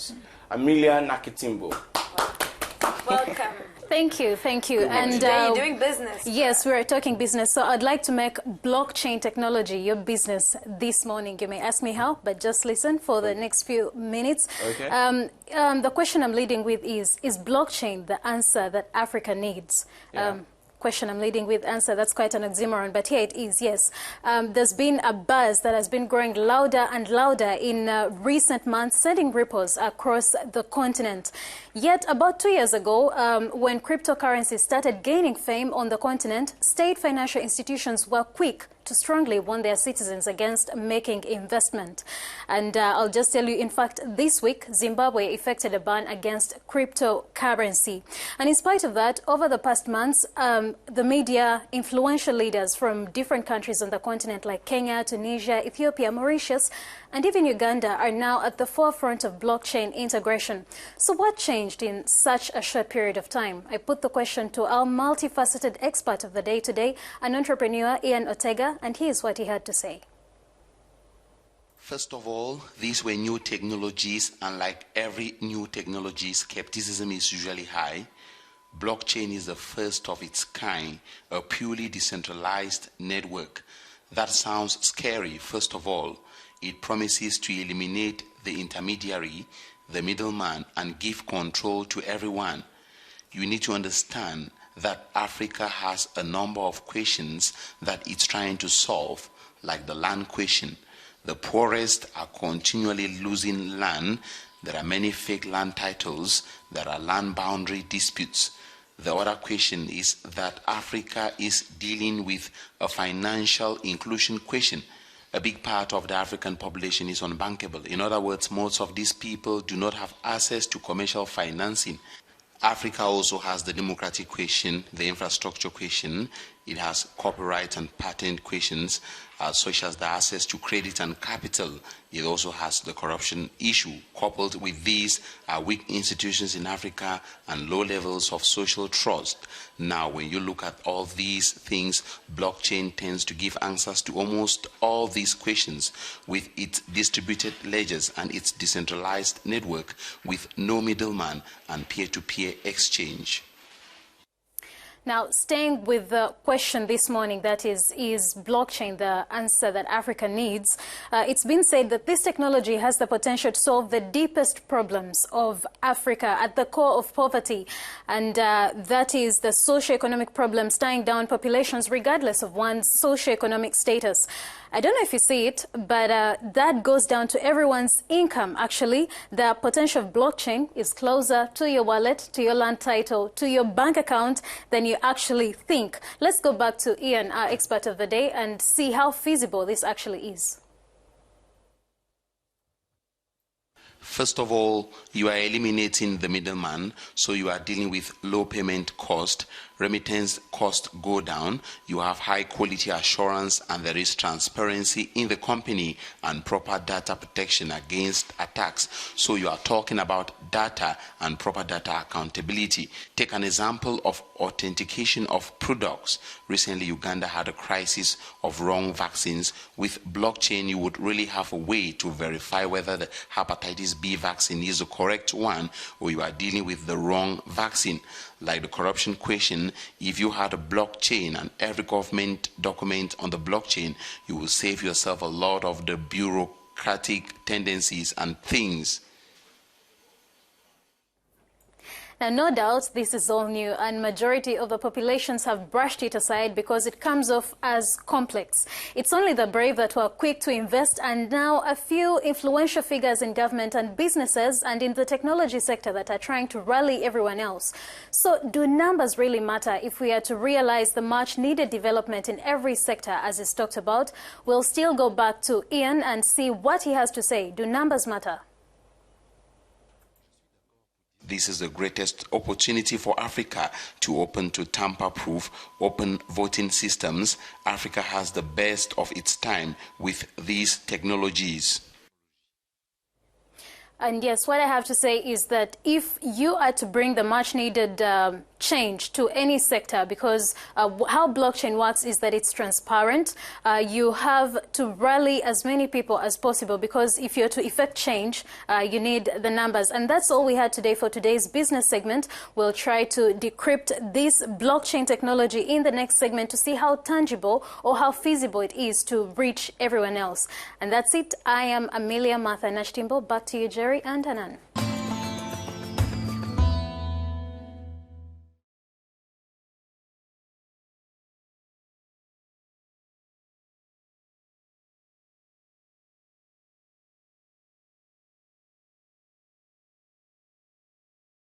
host, Amelia Nakitimbo. Welcome. Thank you, thank you. And today you're doing business. Yes, we're talking business. So I'd like to make blockchain technology your business this morning. You may ask me how, but just listen for the next few minutes. Okay. The question I'm leading with is blockchain the answer that Africa needs? Yeah. Question I'm leading with answer, that's quite an oxymoron, but here it is, yes. There's been a buzz that has been growing louder and louder in recent months, sending ripples across the continent. Yet about 2 years ago, when cryptocurrencies started gaining fame on the continent, state financial institutions were quick to strongly warn their citizens against making investment. And I'll just tell you, in fact, this week, Zimbabwe effected a ban against cryptocurrency. And in spite of that, over the past months, the media, influential leaders from different countries on the continent like Kenya, Tunisia, Ethiopia, Mauritius, and even Uganda are now at the forefront of blockchain integration. So what changed in such a short period of time? I put the question to our multifaceted expert of the day today, an entrepreneur, Ian Ortega, and here's what he had to say. First of all, these were new technologies, and like every new technology, skepticism is usually high. Blockchain is the first of its kind, a purely decentralized network. That sounds scary, first of all. It promises to eliminate the intermediary, the middleman, and give control to everyone. You need to understand that Africa has a number of questions that it's trying to solve, like the land question. The poorest are continually losing land. There are many fake land titles. There are land boundary disputes. The other question is that Africa is dealing with a financial inclusion question. A big part of the African population is unbankable. In other words, most of these people do not have access to commercial financing. Africa also has the democratic question, the infrastructure question. It has copyright and patent questions, such as the access to credit and capital. It also has the corruption issue. Coupled with these are weak institutions in Africa and low levels of social trust. Now, when you look at all these things, blockchain tends to give answers to almost all these questions with its distributed ledgers and its decentralized network with no middleman and peer-to-peer exchange. Now, staying with the question this morning, that is blockchain the answer that Africa needs? It's been said that this technology has the potential to solve the deepest problems of Africa at the core of poverty, and that is the socio-economic problems tying down populations regardless of one's socio-economic status. I don't know if you see it, but that goes down to everyone's income, actually. The potential of blockchain is closer to your wallet, to your land title, to your bank account than you actually think. Let's go back to Ian, our expert of the day, and see how feasible this actually is. First of all, you are eliminating the middleman, so you are dealing with low payment cost. Remittance costs go down, you have high quality assurance, and there is transparency in the company and proper data protection against attacks. So you are talking about data and proper data accountability. Take an example of authentication of products. Recently, Uganda had a crisis of wrong vaccines. With blockchain, you would really have a way to verify whether the hepatitis B vaccine is the correct one or you are dealing with the wrong vaccine. Like the corruption question, if you had a blockchain and every government document on the blockchain, you will save yourself a lot of the bureaucratic tendencies and things. Now, no doubt this is all new, and majority of the populations have brushed it aside because it comes off as complex. It's only the brave that were quick to invest, and now a few influential figures in government and businesses and in the technology sector that are trying to rally everyone else. So do numbers really matter if we are to realize the much needed development in every sector as is talked about? We'll still go back to Ian and see what he has to say. Do numbers matter? This is the greatest opportunity for Africa to open to tamper-proof open voting systems. Africa has the best of its time with these technologies. And yes, what I have to say is that if you are to bring the much needed change to any sector, because how blockchain works is that it's transparent. You have to rally as many people as possible, because if you're to effect change, you need the numbers. And that's all we had today for today's business segment. We'll try to decrypt this blockchain technology in the next segment to see how tangible or how feasible it is to reach everyone else. And that's it. I am Amelia Martha Nashtimbo. Back to you, Jerry and Hanan.